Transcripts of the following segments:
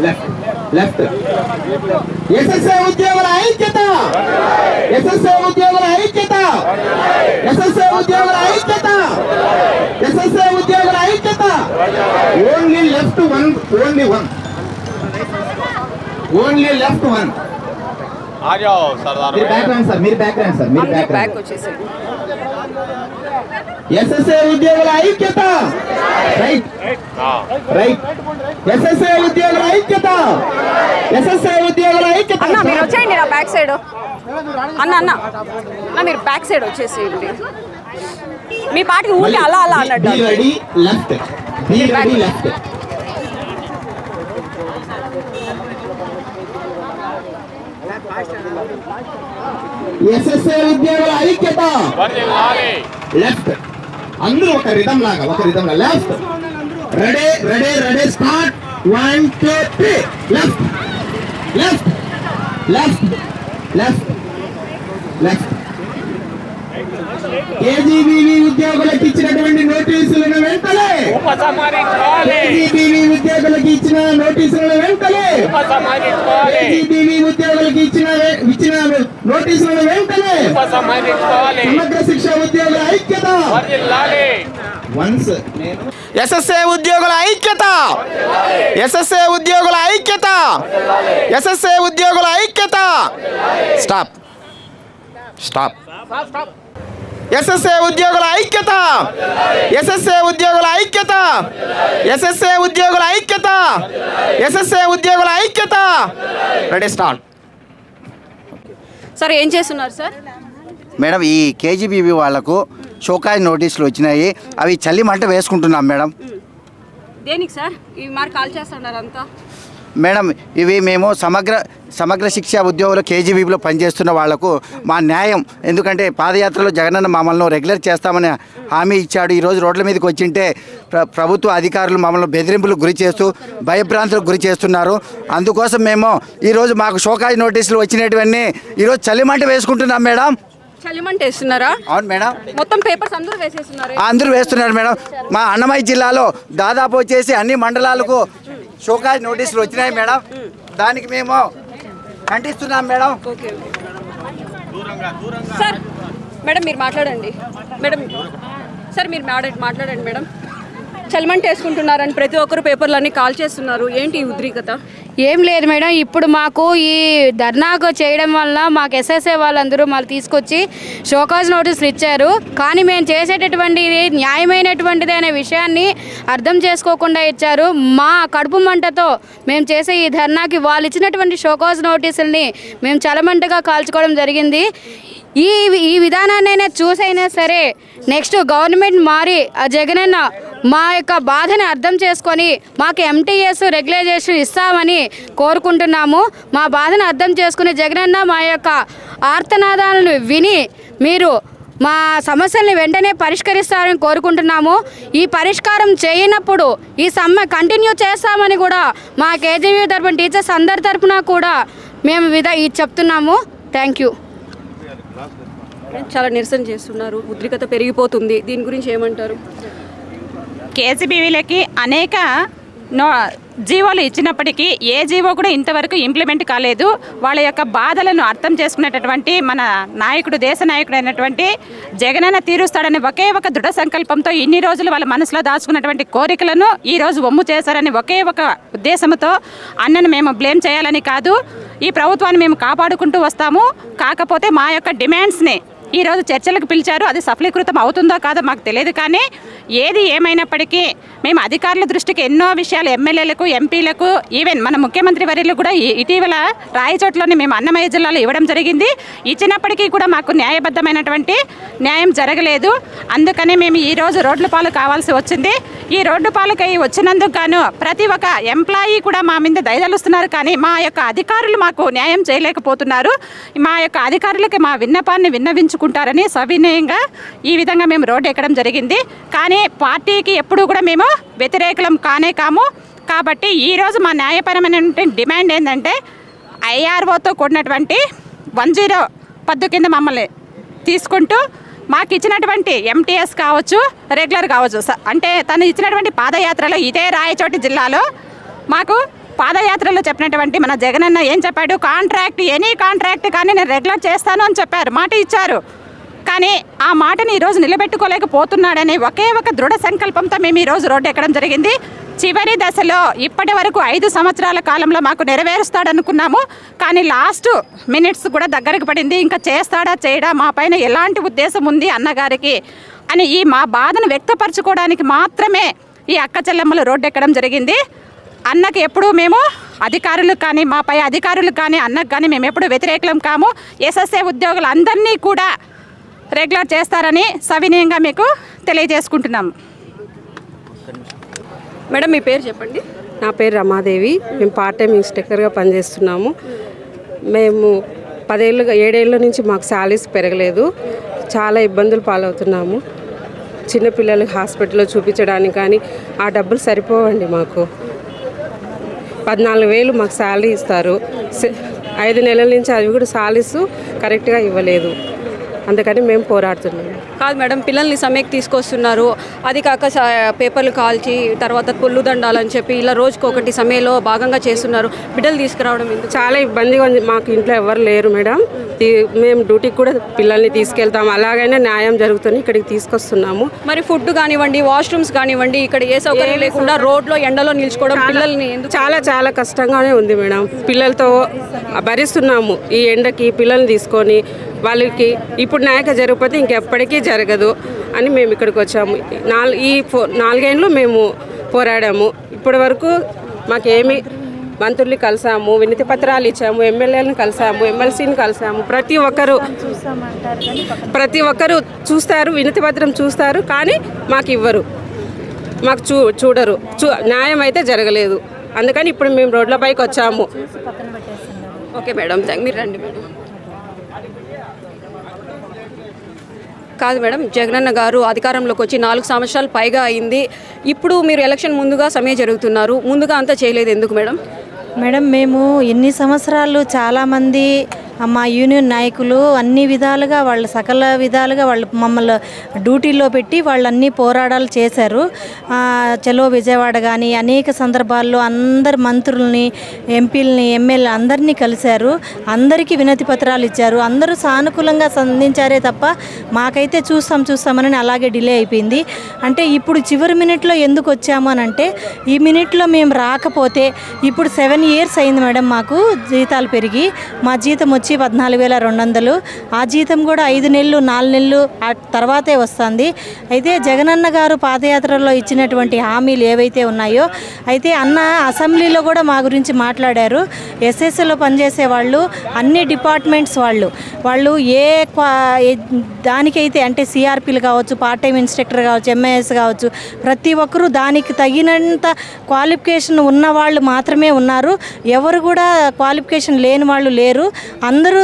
Left SSA ఉద్యోగుల ఐక్యత SSA ఉద్యోగుల ఐక్యత ఎస్ఎస్ఏ ఉద్యోగుల ఐక్యత ఎస్ఎస్ఏ ఉద్యోగుల ఐక్యత only left one only left one आ जाओ सरदार మీరు బ్యాక్ రండి సార్ మీరు బ్యాక్ వచ్చేసి ఎస్ఎస్ఏ ఉద్యోగుల ఐక్యత రైట్ ఎస్ఎస్ఏ ఉద్యోగుల ఐక్యత ఎస్ఎస్ఏ ఉద్యోగుల ఐక్యత అన్న మీరు వచ్చేయండి నా బ్యాక్ సైడ్ అన్న మీరు బ్యాక్ సైడ్ వచ్చేసేయండి మీ పార్టీకి ఊరికి అలా అన్నట్టు రెడీ లెఫ్ట్ ఎస్ఎస్ఏ ఉద్యోగుల ఐక్యత లెఫ్ట్ అందరూ ఒక రిథం లాగా left ready start 1 2 3 left KGBV ఉద్యోగులకు ఇచ్చినటువంటి నోటీసులను వెంటనే కేజీబీవీ ఉద్యోగులకు ఇచ్చిన నోటీసులను వెంటనే కేజీబీవీ ఉద్యోగులకు ఇచ్చిన నోటీసులను వెంటనే సమగ్ర శిక్ష ఉద్యోగుల ఐక్యత ఎస్ఎస్ఏ ఉద్యోగుల ఐక్యత ఎస్ఎస్ఏ ఉద్యోగుల ఐక్యత ఎస్ఎస్ఏ ఉద్యోగుల ఐక్యత స్టాప్ ఎస్ఎస్ఏ ఉద్యోగుల ఐక్యత ఎస్ఎస్ఏ ఉద్యోగుల ఐక్యత ఎస్ఎస్ఏ ఉద్యోగుల ఐక్యత ఎస్ఎస్ఏ ఉద్యోగుల ఐక్యత రెడీ స్టార్ట్ సార్ ఏం చేస్తున్నారు సార్ మేడం ఈ కేజీబీబీ వాళ్లకు షోకాజ్ నోటీసులు వచ్చినాయి అవి చల్లిమంట వేసుకుంటున్నాం మేడం దేనికి సార్ ఇవి మరి కాల్ చేస్తున్నారు అంతా మేడం ఇవి మేము సమగ్ర శిక్ష ఉద్యోగులు కేజీబీబీలో పనిచేస్తున్న వాళ్లకు మా న్యాయం ఎందుకంటే పాదయాత్రలో జగనన్న మమ్మల్ని రెగ్యులర్ చేస్తామని హామీ ఇచ్చాడు ఈరోజు రోడ్ల మీదకి వచ్చింటే ప్రభుత్వ అధికారులు మమ్మల్ని బెదిరింపులకు గురి చేస్తూ భయభ్రాంతులకు గురి చేస్తున్నారు అందుకోసం మేము ఈరోజు మాకు షోకాజ్ నోటీసులు వచ్చినటువన్నీ ఈరోజు చల్లిమంట వేసుకుంటున్నాం మేడం చలిమంట వేస్తున్నారా అవును మేడం మొత్తం పేపర్స్ అందరూ వేసేస్తున్నారు అందరూ వేస్తున్నారు మేడం మా అన్నమయ్య జిల్లాలో దాదాపు వచ్చేసి అన్ని మండలాలకు షోకాజ్ నోటీసులు వచ్చినాయి మేడం దానికి మేము ఖండిస్తున్నాం మేడం సార్ మేడం మీరు మాట్లాడండి మేడం సార్ మీరు మాట్లాడండి మేడం చలిమంట వేసుకుంటున్నారని ప్రతి ఒక్కరు పేపర్లన్నీ కాల్ చేస్తున్నారు ఏంటి ఈ ఉద్రిక్తత ఏం లేదు మేడం ఇప్పుడు మాకు ఈ ధర్నాకు చేయడం వల్ల మాకు ఎస్ఎస్ఏ వాళ్ళందరూ మళ్ళీ తీసుకొచ్చి షోకాజ్ నోటీసులు ఇచ్చారు కానీ మేము చేసేటటువంటిది న్యాయమైనటువంటిది అనే విషయాన్ని అర్థం చేసుకోకుండా ఇచ్చారు మా కడుపు మంటతో మేము చేసే ఈ ధర్నాకి వాళ్ళు ఇచ్చినటువంటి షోకాజ్ నోటీసుల్ని మేము చలమంటగా కాల్చుకోవడం జరిగింది ఈ విధానాన్నైనా చూసైనా సరే నెక్స్ట్ గవర్నమెంట్ మారి ఆ జగనన్న మా యొక్క బాధని అర్థం చేసుకొని మాకు ఎంటీఎస్ రెగ్యులైజేషన్ ఇస్తామని కోరుకుంటున్నాము మా బాధను అర్థం చేసుకుని జగనన్న మా యొక్క ఆర్తనాదాలను విని మీరు మా సమస్యల్ని వెంటనే పరిష్కరిస్తారని కోరుకుంటున్నాము ఈ పరిష్కారం చేయనప్పుడు ఈ సమ్మె కంటిన్యూ చేస్తామని కూడా మా కేజీబీ తరపున టీచర్స్ అందరి తరపున కూడా మేము చెప్తున్నాము థ్యాంక్ యూ చాలా నిరసన చేస్తున్నారు ఉద్రిక్తత పెరిగిపోతుంది దీని గురించి ఏమంటారు కేజీబీవీలకి అనేక జీవోలు ఇచ్చినప్పటికీ ఏ జీవో కూడా ఇంతవరకు ఇంప్లిమెంట్ కాలేదు వాళ్ళ యొక్క బాధలను అర్థం చేసుకునేటటువంటి మన నాయకుడు దేశ నాయకుడు అయినటువంటి జగనన్న తీరుస్తాడని ఒకే ఒక దృఢ సంకల్పంతో ఇన్ని రోజులు వాళ్ళ మనసులో దాచుకున్నటువంటి కోరికలను ఈరోజు వమ్ము చేశారని ఒకే ఒక ఉద్దేశంతో అన్నను మేము బ్లేమ్ చేయాలని కాదు ఈ ప్రభుత్వాన్ని మేము కాపాడుకుంటూ వస్తాము కాకపోతే మా యొక్క డిమాండ్స్ని ఈరోజు చర్చలకు పిలిచారు అది సఫలీకృతం అవుతుందో కాదో మాకు తెలియదు కానీ ఏది ఏమైనప్పటికీ మేము అధికారుల దృష్టికి ఎన్నో విషయాలు ఎమ్మెల్యేలకు ఎంపీలకు ఈవెన్ మన ముఖ్యమంత్రి వర్యులు కూడా ఇటీవల రాయచోట్లోని మేము అన్నమయ్య జిల్లాలో ఇవ్వడం జరిగింది ఇచ్చినప్పటికీ కూడా మాకు న్యాయబద్ధమైనటువంటి న్యాయం జరగలేదు అందుకని మేము ఈరోజు రోడ్ల పాలు కావాల్సి వచ్చింది ఈ రోడ్డు పాలకై వచ్చినందుకు గాను ప్రతి ఒక్క ఎంప్లాయీ కూడా మా మీద దయదలుస్తున్నారు కానీ మా యొక్క అధికారులు మాకు న్యాయం చేయలేకపోతున్నారు మా యొక్క అధికారులకి మా విన్నపాన్ని విన్నవించుకుంటారని సవినయంగా ఈ విధంగా మేము రోడ్డు ఎక్కడం జరిగింది కానీ పార్టీకి ఎప్పుడు కూడా మేము వ్యతిరేకులం కాము కాబట్టి ఈరోజు మా న్యాయపరమైన డిమాండ్ ఏంటంటే ఐఆర్ఓతో కూడినటువంటి 10 పద్దు కింద మమ్మల్ని తీసుకుంటూ మాకు ఇచ్చినటువంటి ఎంటీఎస్ కావచ్చు రెగ్యులర్ కావచ్చు అంటే తను ఇచ్చినటువంటి పాదయాత్రలో ఇదే రాయచోటి జిల్లాలో మాకు పాదయాత్రలో చెప్పినటువంటి మన జగనన్న ఏం చెప్పాడు, కాంట్రాక్ట్ ఎనీ కాంట్రాక్ట్ కానీ నేను రెగ్యులర్ చేస్తాను అని చెప్పారు, మాట ఇచ్చారు. కానీ ఆ మాటని ఈరోజు నిలబెట్టుకోలేకపోతున్నాడని ఒకే ఒక దృఢ సంకల్పంతో మేము ఈరోజు రోడ్డు ఎక్కడం జరిగింది. చివరి దశలో ఇప్పటి వరకు 5 సంవత్సరాల కాలంలో మాకు నెరవేరుస్తాడనుకున్నాము, కానీ లాస్ట్ మినిట్స్ కూడా దగ్గరకు పడింది. ఇంకా చేస్తాడా చేయడా, మా పైన ఎలాంటి ఉద్దేశం ఉంది అన్నగారికి అని ఈ మా బాధను వ్యక్తపరచుకోవడానికి మాత్రమే ఈ అక్క చెల్లెమ్మలు రోడ్డు ఎక్కడం జరిగింది. అన్నకి ఎప్పుడు మేము అధికారులు కానీ మా పై అధికారులు కానీ అన్నకు కానీ మేము ఎప్పుడు వ్యతిరేకం కాము. ఎస్ఎస్ఏ ఉద్యోగులందరినీ కూడా రెగ్యులర్ చేస్తారని సవినయంగా మీకు తెలియజేసుకుంటున్నాము. మేడం మీ పేరు చెప్పండి. నా పేరు రమాదేవి. మేము పార్ట్ టైం ఇన్స్ట్రక్టర్గా పనిచేస్తున్నాము. మేము 7 ఏళ్ళ నుంచి మాకు శాలరీస్ పెరగలేదు, చాలా ఇబ్బందులు పాలవుతున్నాము. చిన్నపిల్లలకి హాస్పిటల్లో చూపించడానికి కానీ ఆ డబ్బులు సరిపోవండి. మాకు 14,000 మాకు శాలరీ ఇస్తారు. 5 నెలల నుంచి అవి కూడా శాలరీస్ కరెక్ట్గా ఇవ్వలేదు. అందుకని మేము పోరాడుతున్నాము. కాదు మేడం, పిల్లల్ని సమ్మెకి తీసుకొస్తున్నారు, అది కాక పేపర్లు కాల్చి తర్వాత పుల్లు దండాలని చెప్పి ఇలా రోజుకొకటి సమ్మెలో భాగంగా చేస్తున్నారు. బిడ్డలు తీసుకురావడం ఎందుకు? చాలా ఇబ్బందిగా ఉంది. మాకు ఇంట్లో ఎవరు లేరు మేడం. మేము డ్యూటీకి కూడా పిల్లల్ని తీసుకెళ్తాము, అలాగైనా న్యాయం జరుగుతుంది. ఇక్కడికి తీసుకొస్తున్నాము. మరి ఫుడ్ కానివ్వండి, వాష్రూమ్స్ కానివ్వండి, ఇక్కడ ఏ సౌకర్యం లేకుండా రోడ్లో ఎండలో నిల్చుకోవడం పిల్లల్ని ఎందుకు? చాలా కష్టంగానే ఉంది మేడం. పిల్లలతో భరిస్తున్నాము ఈ ఎండకి. పిల్లల్ని తీసుకొని వాళ్ళకి ఇప్పుడు న్యాయంగా జరగకపోతే ఇంకెప్పటికీ జరగదు అని మేము ఇక్కడికి వచ్చాము. 4 ఏళ్ళు మేము పోరాడాము. ఇప్పటి వరకు మాకేమి మంత్రుల్ని కలిసాము, వినతి పత్రాలు ఇచ్చాము, ఎమ్మెల్యేలను కలిసాము, ఎమ్మెల్సీని కలిసాము. ప్రతి ఒక్కరు చూస్తారు, వినతి పత్రం చూస్తారు, కానీ మాకు ఇవ్వరు, మాకు చూడరు. న్యాయం అయితే జరగలేదు. అందుకని ఇప్పుడు మేము రోడ్లపైకి వచ్చాము. ఓకే మేడం, మీరు రండి మేడం. కాదు మేడం, జగనన్న గారు అధికారంలోకి వచ్చి 4 సంవత్సరాలు పైగా అయింది. ఇప్పుడు మీరు ఎలక్షన్ ముందుగా సమ్మె జరుగుతున్నారు, ముందుగా అంతా చేయలేదు ఎందుకు మేడం? మేడం, మేము ఎన్ని సంవత్సరాలు చాలామంది మా యూనియన్ నాయకులు అన్ని విధాలుగా వాళ్ళు సకల విధాలుగా వాళ్ళు మమ్మల్ని డ్యూటీలో పెట్టి వాళ్ళు అన్ని పోరాటాలు చేశారు. చలో విజయవాడ కానీ అనేక సందర్భాల్లో అందరు మంత్రుల్ని, ఎంపీలని, ఎమ్మెల్యే అందరినీ కలిశారు. అందరికీ వినతి పత్రాలు ఇచ్చారు. అందరూ సానుకూలంగా స్పందించారే తప్ప మాకైతే చూస్తామని అలాగే డిలే అయిపోయింది. అంటే ఇప్పుడు చివరి మినిట్లో ఎందుకు వచ్చాము అని అంటే, ఈ మినిట్లో మేము రాకపోతే ఇప్పుడు 7 years అయింది మేడం మాకు జీతాలు పెరిగి. మా జీతం వచ్చి 14,200. ఆ జీతం కూడా 5 నెలలు 4 నెలలు తర్వాతే వస్తుంది. అయితే జగనన్న గారు పాదయాత్రలో ఇచ్చినటువంటి హామీలు ఏవైతే ఉన్నాయో, అయితే అన్న అసెంబ్లీలో కూడా మా గురించి మాట్లాడారు. ఎస్ఎస్ఏలో పనిచేసే వాళ్ళు అన్ని డిపార్ట్మెంట్స్ వాళ్ళు ఏ దానికైతే అంటే సిఆర్పీలు కావచ్చు, పార్ట్ టైం ఇన్స్ట్రక్టర్ కావచ్చు, ఎంఐఎస్ కావచ్చు, ప్రతి ఒక్కరూ దానికి తగినంత క్వాలిఫికేషన్ ఉన్న వాళ్ళు మాత్రమే ఉన్నారు. ఎవరు కూడా క్వాలిఫికేషన్ లేని వాళ్ళు లేరు. అందరూ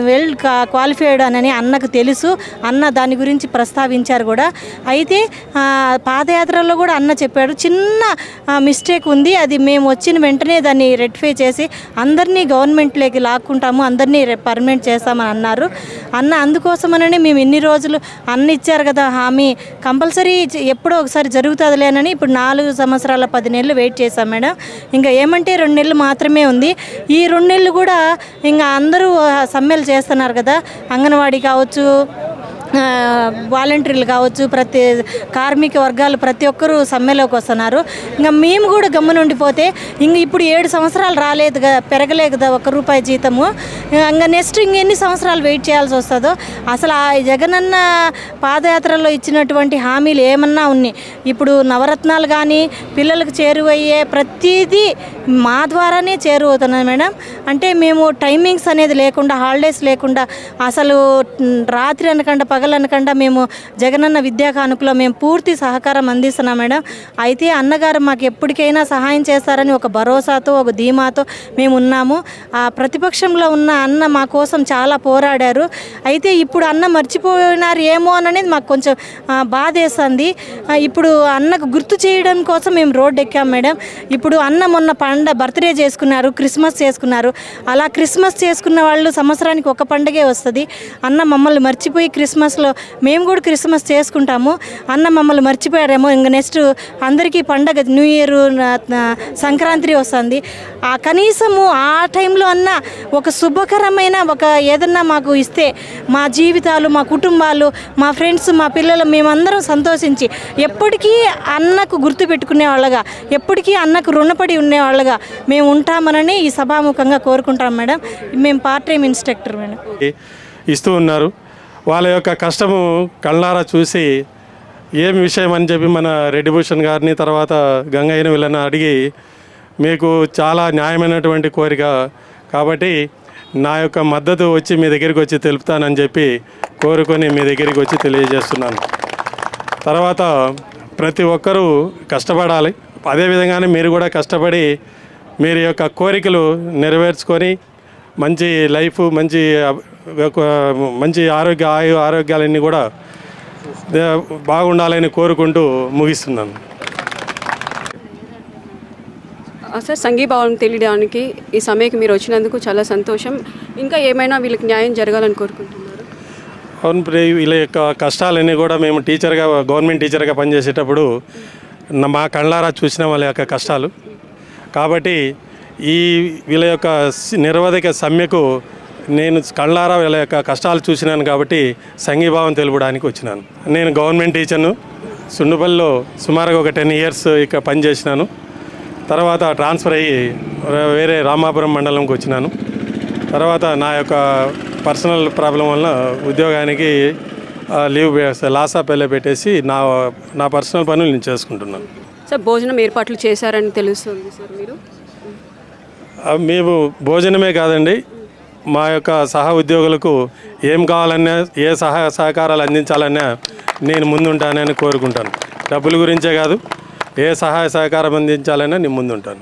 వెల్ క్వాలిఫైడ్ అని అన్నకు తెలుసు. అన్న దాని గురించి ప్రస్తావించారు కూడా. అయితే పాదయాత్రలో కూడా అన్న చెప్పాడు, చిన్న మిస్టేక్ ఉంది, అది మేము వచ్చిన వెంటనే దాన్ని రెక్టిఫై చేసి అందరినీ గవర్నమెంట్లోకి లాక్కుంటాము, అందరినీ పర్మనెంట్ చేస్తామని అన్నారు. అన్న అందుకోసమనే మేము ఇన్ని రోజులు అన్న ఇచ్చారు కదా హామీ, కంపల్సరీ ఎప్పుడో ఒకసారి జరుగుతుందిలేనని ఇప్పుడు 4 సంవత్సరాల 10 నెలలు వెయిట్ చేశాం మేడం. ఇంకా ఏమంటే 2 నెలలు మాత్రమే ఉంది. ఈ 2 నెలలు కూడా ఇంకా అందరూ సమ్మెలు చేస్తున్నారు కదా, అంగన్వాడీ కావచ్చు, వాలంటీర్లు కావచ్చు, ప్రతి కార్మిక వర్గాలు ప్రతి ఒక్కరూ సమ్మెలోకి వస్తున్నారు. ఇంకా మేము కూడా గమ్మునుండిపోతే ఇంక ఇప్పుడు 7 సంవత్సరాలు రాలేదు కదా, పెరగలేదు కదా ₹1 జీతము. ఇంకా నెక్స్ట్ ఇంకెన్ని సంవత్సరాలు వెయిట్ చేయాల్సి వస్తుందో. అసలు ఆ జగనన్న పాదయాత్రలో ఇచ్చినటువంటి హామీలు ఏమన్నా ఉన్నాయి? ఇప్పుడు నవరత్నాలు కానీ పిల్లలకు చేరువయ్యే ప్రతిదీ మా ద్వారానే చేరువవుతున్నాయి మేడం. అంటే మేము టైమింగ్స్ అనేది లేకుండా, హాలిడేస్ లేకుండా, అసలు రాత్రి అనకుండా పగలనకుండా మేము జగనన్న విద్యా కానుకలో మేము పూర్తి సహకారం అందిస్తున్నాం మేడం. అయితే అన్నగారు మాకు ఎప్పటికైనా సహాయం చేస్తారని ఒక భరోసాతో, ఒక ధీమాతో మేము ఉన్నాము. ఆ ప్రతిపక్షంలో ఉన్న అన్న మా కోసం చాలా పోరాడారు. అయితే ఇప్పుడు అన్న మర్చిపోయినారు ఏమో అనేది మాకు కొంచెం బాధేస్తుంది. ఇప్పుడు అన్నకు గుర్తు చేయడం కోసం మేము రోడ్డు ఎక్కాం మేడం. ఇప్పుడు అన్న మొన్న బర్త్డే చేసుకున్నారు, క్రిస్మస్ చేసుకున్నారు. అలా క్రిస్మస్ చేసుకున్న వాళ్ళు సంవత్సరానికి ఒక పండుగే వస్తుంది. అన్న మమ్మల్ని మర్చిపోయి క్రిస్మస్ క్రిస్మస్లో మేము కూడా క్రిస్మస్ చేసుకుంటాము. అన్న మమ్మల్ని మర్చిపోయారేమో, ఇంకా నెక్స్ట్ అందరికీ పండగ న్యూ ఇయర్ సంక్రాంతి వస్తుంది. కనీసము ఆ టైంలో అన్న ఒక శుభకరమైన ఒక ఏదన్నా మాకు ఇస్తే మా జీవితాలు, మా కుటుంబాలు, మా ఫ్రెండ్స్, మా పిల్లలు మేమందరం సంతోషించి ఎప్పటికీ అన్నకు గుర్తు పెట్టుకునే వాళ్ళగా, ఎప్పటికీ అన్నకు రుణపడి ఉండేవాళ్ళగా మేము ఉంటామనని ఈ సభాముఖంగా కోరుకుంటాం మేడం. మేము పార్ట్ టైం ఇన్స్ట్రక్టర్ మేడం. ఇస్తూ ఉన్నారు. వాళ్ళ యొక్క కష్టము కళ్ళారా చూసి ఏం విషయం అని చెప్పి మన రెడ్డి భూషణ్ గారిని తర్వాత గంగయ్యని వీళ్ళని అడిగి మీకు చాలా న్యాయమైనటువంటి కోరిక కాబట్టి నా యొక్క మద్దతు వచ్చి మీ దగ్గరికి వచ్చి తెలుపుతానని చెప్పి కోరుకొని మీ దగ్గరికి వచ్చి తెలియజేస్తున్నాను. తర్వాత ప్రతి ఒక్కరూ కష్టపడాలి. అదేవిధంగానే మీరు కూడా కష్టపడి మీరు యొక్క కోరికలు నెరవేర్చుకొని మంచి లైఫ్, మంచి ఆరోగ్యాలన్నీ కూడా బాగుండాలని కోరుకుంటూ ముగిస్తున్నాను. సార్, సంఘీభావం తెలియడానికి ఈ సమయకి మీరు వచ్చినందుకు చాలా సంతోషం. ఇంకా ఏమైనా వీళ్ళకి న్యాయం జరగాలని కోరుకుంటున్నారు? అవును, వీళ్ళ యొక్క కష్టాలన్నీ కూడా మేము టీచర్గా, గవర్నమెంట్ టీచర్గా పనిచేసేటప్పుడు మా కళ్ళారా చూసిన వాళ్ళ యొక్క కష్టాలు. కాబట్టి వీళ్ళ యొక్క నిరవధిక సమ్మెకు నేను కళ్ళారా వీళ్ళ యొక్క కష్టాలు చూసినాను కాబట్టి సంఘీభావం తెలుపడానికి వచ్చినాను. నేను గవర్నమెంట్ టీచర్ను, సుండుపల్లిలో సుమారుగా ఒక 10 years ఇక్కడ పనిచేసినాను. తర్వాత ట్రాన్స్ఫర్ అయ్యి వేరే రామాపురం మండలంకి వచ్చినాను. తర్వాత నా యొక్క పర్సనల్ ప్రాబ్లం వల్ల ఉద్యోగానికి లీవ్ లాస్ ఆఫ్ పే పెట్టేసి నా పర్సనల్ పనులు నేను చేసుకుంటున్నాను. సార్, భోజనం ఏర్పాట్లు చేశారని తెలుస్తుంది సార్ మీరు? మేము భోజనమే కాదండి, మా యొక్క సహా ఉద్యోగులకు ఏం కావాలన్నా, ఏ సహాయ సహకారాలు అందించాలన్నా నేను ముందుంటానని కోరుకుంటాను. డబ్బుల గురించే కాదు, ఏ సహాయ సహకారం అందించాలన్నా నేను ముందుంటాను.